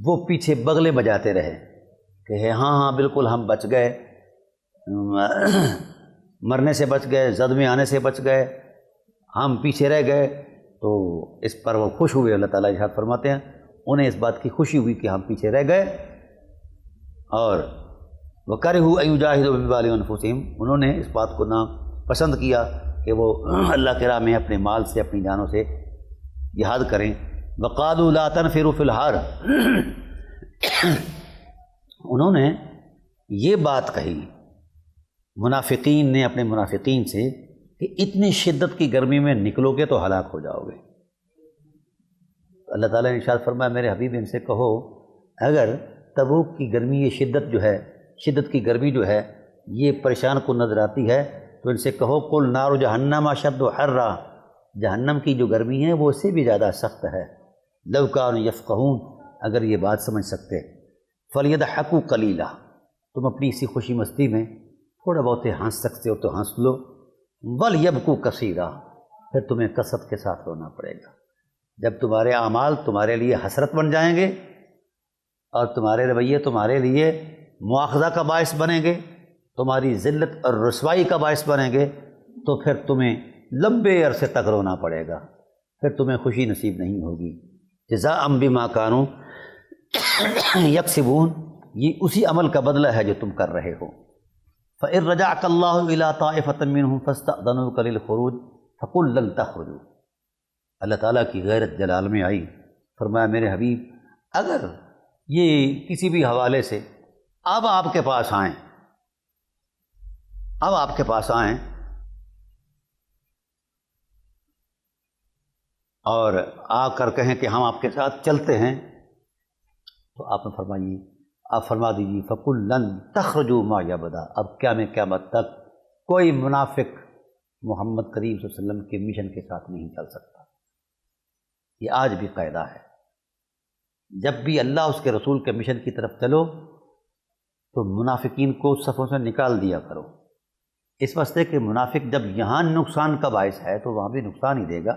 وہ پیچھے بغلے بجاتے رہے کہ ہاں بالکل ہم بچ گئے، مرنے سے بچ گئے، زد میں آنے سے بچ گئے، ہم پیچھے رہ گئے۔ تو اس پر وہ خوش ہوئے، اللہ تعالیٰ ارشاد فرماتے ہیں انہیں اس بات کی خوشی ہوئی کہ ہم پیچھے رہ گئے، اور وَكَرِهُوا أَن يُجَاهِدُوا بِأَمْوَالِهِمْ وَأَنفُسِهِمْ، انہوں نے اس بات کو پسند کیا کہ وہ اللہ کی راہ میں اپنے مال سے، اپنی جانوں سے جہاد کریں۔ وَقَالُوا لَا تَنْفِرُوا فِي الْحَرِّ، انہوں نے یہ بات کہی منافقین نے اپنے منافقین سے کہ اتنی شدت کی گرمی میں نکلو گے تو ہلاک ہو جاؤ گے۔ اللہ تعالیٰ نے ارشاد فرمایا، میرے حبیب ان سے کہو اگر تبوک کی گرمی، یہ شدت کی گرمی جو ہے یہ پریشان کو نظر آتی ہے تو ان سے کہو قل نار جہنم اشد حرا، جہنم کی جو گرمی ہے وہ اس سے بھی زیادہ سخت ہے، لو کانوا یفقہون، اگر یہ بات سمجھ سکتے۔ فَلْيَضْحَكُوا قَلِيلًا، تم اپنی اسی خوشی مستی میں تھوڑا بہت ہنس سکتے ہو تو ہنس لو، وَلْيَبْكُوا كَثِيرًا، پھر تمہیں کثرت کے ساتھ رونا پڑے گا۔ جب تمہارے اعمال تمہارے لیے حسرت بن جائیں گے اور تمہارے رویے تمہارے لیے مواخذہ کا باعث بنیں گے، تمہاری ذلت اور رسوائی کا باعث بنیں گے، تو پھر تمہیں لمبے عرصے تک رونا پڑے گا، پھر تمہیں خوشی نصیب نہیں ہوگی۔ جزاء بما كانوا یکسبون، یہ اسی عمل کا بدلہ ہے جو تم کر رہے ہو۔ فَإِن رَجَعَكَ اللَّهُ إِلَىٰ طَائِفَةٍ مِّنْهُمْ فَاسْتَأْذَنُوكَ لِلْخُرُوجِ فَقُل لَّن تَخْرُجُوا، اللہ تعالیٰ کی غیرت جلال میں آئی، فرمایا میرے حبیب اگر یہ کسی بھی حوالے سے اب آپ کے پاس آئیں اور آ کر کہیں کہ ہم آپ کے ساتھ چلتے ہیں، تو آپ نے فرما دیجیے فَقُل لَّن تَخْرُجُوا مَعِيَ أَبَدًا، اب قیامت تک کوئی منافق محمد کریم صلی اللہ علیہ وسلم کے مشن کے ساتھ نہیں چل سکتا۔ یہ آج بھی قاعدہ ہے، جب بھی اللہ اس کے رسول کے مشن کی طرف چلو تو منافقین کو صفوں سے نکال دیا کرو، اس واسطے کہ منافق جب یہاں نقصان کا باعث ہے تو وہاں بھی نقصان ہی دے گا۔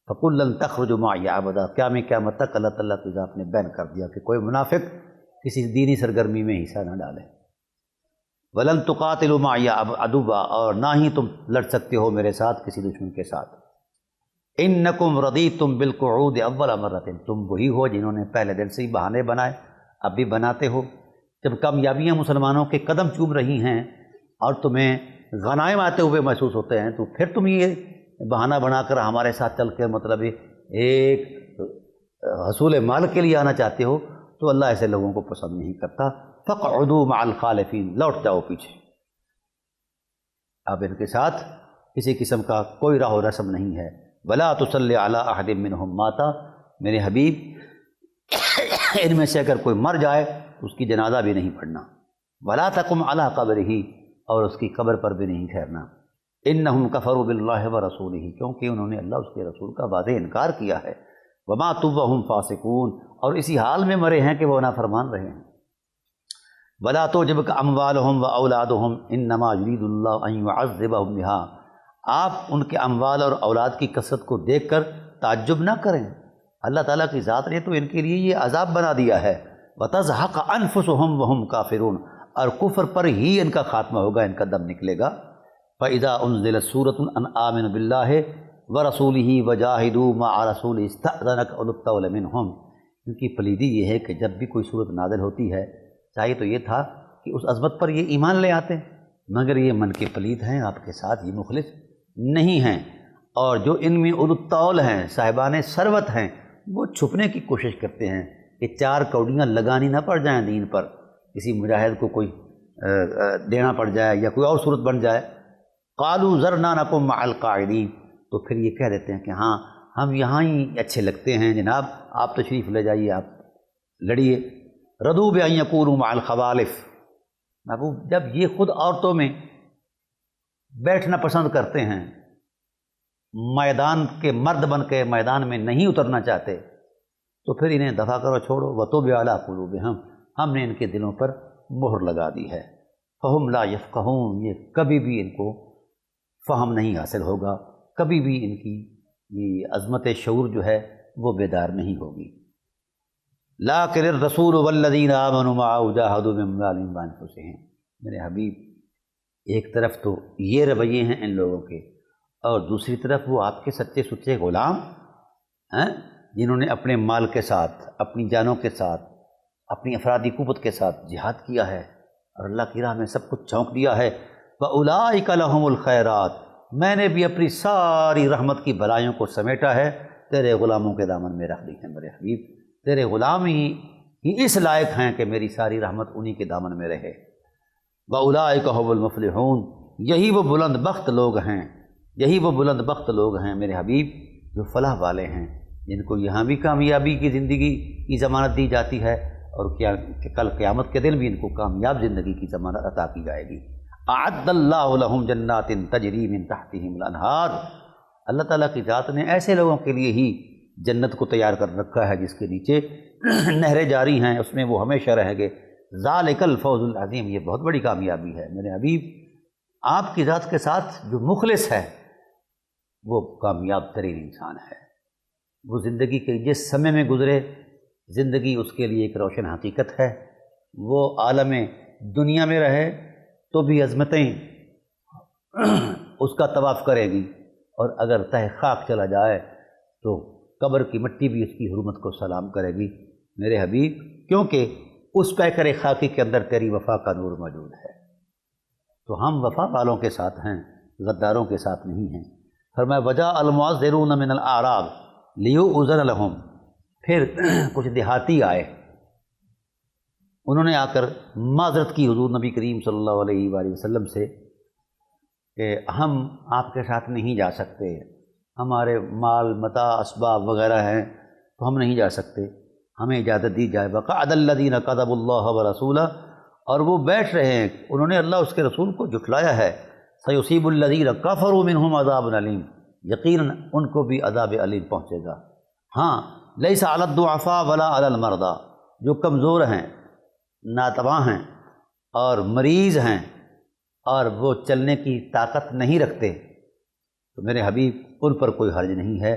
فَقُل لَّن تَخْرُجُوا مَعِيَ أَبَدًا، قیامت تک اللہ تعالیٰ کی ذات نے بین کر دیا کہ کوئی منافق کسی دینی سرگرمی میں حصہ نہ ڈالے۔ وَلَن تُقَاتِلُوا مَعِيَ عَدُوًّا، اور نہ ہی تم لڑ سکتے ہو میرے ساتھ کسی دشمن کے ساتھ۔ اِنَّكُمْ رَضِيتُمْ بِالْقُعُودِ أَوَّلَ مَرَّةٍ، تم وہی ہو جنہوں نے پہلے دن سے ہی بہانے بنائے، اب بھی بناتے ہو۔ جب کامیابیاں مسلمانوں کے قدم چوم رہی ہیں اور تمہیں غنائم آتے ہوئے محسوس ہوتے ہیں، تو پھر تم یہ بہانہ بنا کر ہمارے ساتھ چل کے مطلب ایک حصول مال کے لیے آنا چاہتے ہو، تو اللہ ایسے لوگوں کو پسند نہیں کرتا۔ فَاقْعُدُوا مَعَ الْخَالِفِينَ، لوٹ جاؤ پیچھے، اب ان کے ساتھ کسی قسم کا کوئی راہ و رسم نہیں ہے۔ وَلَا تُصَلِّ عَلَىٰ أَحَدٍ مِّنْهُمْ مَاتَ، میرے حبیب ان میں سے اگر کوئی مر جائے اس کی جنازہ بھی نہیں پڑھنا۔ وَلَا تَقُمْ عَلَىٰ قَبْرِهِ، اور اس کی قبر پر بھی نہیں ٹھہرنا۔ إِنَّهُمْ كَفَرُوا بِاللَّهِ وَرَسُولِهِ، کیونکہ انہوں نے اللہ اس کے رسول کا واضح انکار کیا ہے۔ وَمَاتُوا وَهُمْ فَاسِقُونَ، اور اسی حال میں مرے ہیں کہ وہ نافرمان رہے ہیں۔ وَلَا تُعْجِبْكَ أَمْوَالُهُمْ وَأَوْلَادُهُمْ إِنَّمَا يُرِيدُ اللَّهُ أَن يُعَذِّبَهُم بِهَا، آپ ان کے اموال اور اولاد کی کثرت کو دیکھ کر تعجب نہ کریں، اللہ تعالیٰ کی ذات نے تو ان کے لیے یہ عذاب بنا دیا ہے۔ وَتَزْهَقَ أَنفُسُهُمْ وَهُمْ كَافِرُونَ، اور کفر پر ہی ان کا خاتمہ ہوگا، ان کا دم نکلے گا۔ فَإِذَا أُنزِلَتْ سُورَةٌ أَنْ آمِنُوا بِاللَّهِ وَرَسُولِهِ وَجَاهِدُوا مَعَ رَسُولِهِ اسْتَأْذَنَكَ أُولُو الطَّوْلِ مِنْهُمْ، ان کی پلیدی یہ ہے کہ جب بھی کوئی صورت نازل ہوتی ہے، چاہیے تو یہ تھا کہ اس عظمت پر یہ ایمان لے آتے، مگر یہ من کے پلید ہیں، آپ کے ساتھ یہ مخلص نہیں ہیں، اور جو ان میں اولو الطول ہیں، صاحبان ثروت ہیں، وہ چھپنے کی کوشش کرتے ہیں کہ چار کوڑیاں لگانی نہ پڑ جائیں دین پر، کسی مجاہد کو کوئی دینا پڑ جائے یا کوئی اور صورت بن جائے۔ قالوا ذرنا نکن مع القاعدین، تو پھر یہ کہہ دیتے ہیں کہ ہاں ہم یہاں ہی اچھے لگتے ہیں، جناب آپ تشریف لے جائیے، آپ لڑیے۔ رضوا بأن یکونوا مع الخوالف، محبوب جب یہ خود عورتوں میں بیٹھنا پسند کرتے ہیں، میدان کے مرد بن کے میدان میں نہیں اترنا چاہتے، تو پھر انہیں دفع کرو، چھوڑو۔ وَطُبِعَ عَلَىٰ قُلُوبِهِمْ، ہم نے ان کے دلوں پر مہر لگا دی ہے۔ فَهُمْ لَا يَفْقَهُونَ، یہ کبھی بھی ان کو فہم نہیں حاصل ہوگا، کبھی بھی ان کی یہ عظمت شعور جو ہے وہ بیدار نہیں ہوگی۔ لَٰكِنِ الرَّسُولُ وَالَّذِينَ آمَنُوا مَعَهُ جَاهَدُوا بِأَمْوَالِهِمْ وَأَنفُسِهِمْ، میرے حبیب ایک طرف تو یہ رویے ہیں ان لوگوں کے، اور دوسری طرف وہ آپ کے سچے سچے غلام ہیں جنہوں نے اپنے مال کے ساتھ، اپنی جانوں کے ساتھ، اپنی افرادی قوت کے ساتھ جہاد کیا ہے اور اللہ کی راہ میں سب کچھ جھونک دیا ہے۔ وَأُولَٰئِكَ لَهُمُ الْخَيْرَاتُ، میں نے بھی اپنی ساری رحمت کی بلائیوں کو سمیٹا ہے، تیرے غلاموں کے دامن میں رکھ دی ہے میرے حبیب، تیرے غلام ہی اس لائق ہیں کہ میری ساری رحمت انہی کے دامن میں رہے۔ وَأُولَٰئِكَ هُمُ الْمُفْلِحُونَ، یہی وہ بلند بخت لوگ ہیں، یہی وہ بلند بخت لوگ ہیں میرے حبیب جو فلاح والے ہیں، جن کو یہاں بھی کامیابی کی زندگی کی ضمانت دی جاتی ہے، اور کل قیامت کے دن بھی ان کو کامیاب زندگی کی ضمانت عطا کی جائے گی۔ اعد اللہ لہم جنات تجری من تحتہم الانہار، اللہ تعالیٰ کی ذات نے ایسے لوگوں کے لیے ہی جنت کو تیار کر رکھا ہے جس کے نیچے نہریں جاری ہیں، اس میں وہ ہمیشہ رہیں گے۔ ذالک الفوز العظیم، یہ بہت بڑی کامیابی ہے میرے حبیب۔ آپ کی ذات کے ساتھ جو مخلص ہے وہ کامیاب ترین انسان ہے۔ وہ زندگی کے جس سمے میں گزرے، زندگی اس کے لیے ایک روشن حقیقت ہے۔ وہ عالم دنیا میں رہے تو بھی عظمتیں اس کا طواف کرے گی، اور اگر تہ خاک چلا جائے تو قبر کی مٹی بھی اس کی حرمت کو سلام کرے گی میرے حبیب، کیونکہ اس پیکر خاکی کے اندر تیری وفا کا نور موجود ہے۔ تو ہم وفا والوں کے ساتھ ہیں، غداروں کے ساتھ نہیں ہیں۔ فرمایا وجاء المعذرون من الاعراب لیؤذن لهم، پھر کچھ دیہاتی آئے، انہوں نے آ کر معذرت کی حضور نبی کریم صلی اللہ علیہ وآلہ وسلم سے کہ ہم آپ کے ساتھ نہیں جا سکتے، ہمارے مال متاع اسباب وغیرہ ہیں تو ہم نہیں جا سکتے، ہمیں اجازت دی جائے۔ وقعد الذین کذبوا اللہ ورسولہ، اور وہ بیٹھ رہے ہیں، انہوں نے اللہ اس کے رسول کو جھٹلایا ہے۔ سیصیب الذین کفروا منہم عذاب علیم، یقیناً ان کو بھی عذاب علیم پہنچے گا۔ ہاں، لیس علی الضعفاء ولا علی المرضى، جو کمزور ہیں، ناتواں ہیں اور مریض ہیں اور وہ چلنے کی طاقت نہیں رکھتے، تو میرے حبیب ان پر کوئی حرج نہیں ہے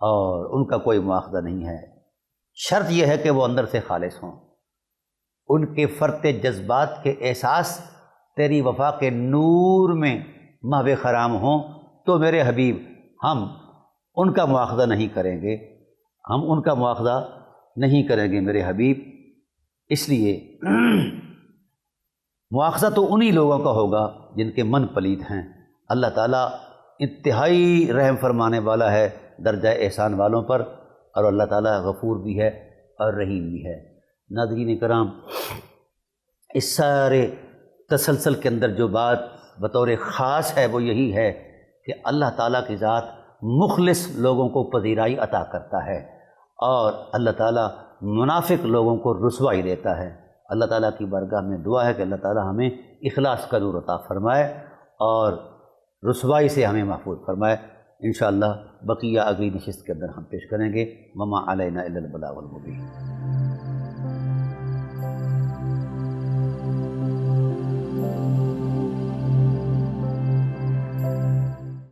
اور ان کا کوئی مواخذہ نہیں ہے۔ شرط یہ ہے کہ وہ اندر سے خالص ہوں، ان کے فرط جذبات کے احساس تیری وفا کے نور میں محو خرام ہوں، تو میرے حبیب ہم ان کا مواخذہ نہیں کریں گے، ہم ان کا مواخذہ نہیں کریں گے میرے حبیب۔ اس لیے مواخذہ تو انہی لوگوں کا ہوگا جن کے من پلید ہیں۔ اللہ تعالیٰ انتہائی رحم فرمانے والا ہے درجہ احسان والوں پر، اور اللہ تعالیٰ غفور بھی ہے اور رحیم بھی ہے۔ ناظرین کرام، اس سارے تسلسل کے اندر جو بات بطور خاص ہے وہ یہی ہے کہ اللہ تعالیٰ کی ذات مخلص لوگوں کو پذیرائی عطا کرتا ہے، اور اللہ تعالیٰ منافق لوگوں کو رسوائی دیتا ہے۔ اللہ تعالیٰ کی بارگاہ میں دعا ہے کہ اللہ تعالیٰ ہمیں اخلاص کا نور عطا فرمائے اور رسوائی سے ہمیں محفوظ فرمائے۔ انشاءاللہ بقیہ اگلی نشست کے اندر ہم پیش کریں گے۔ وما علینا الا البلاغ المبین۔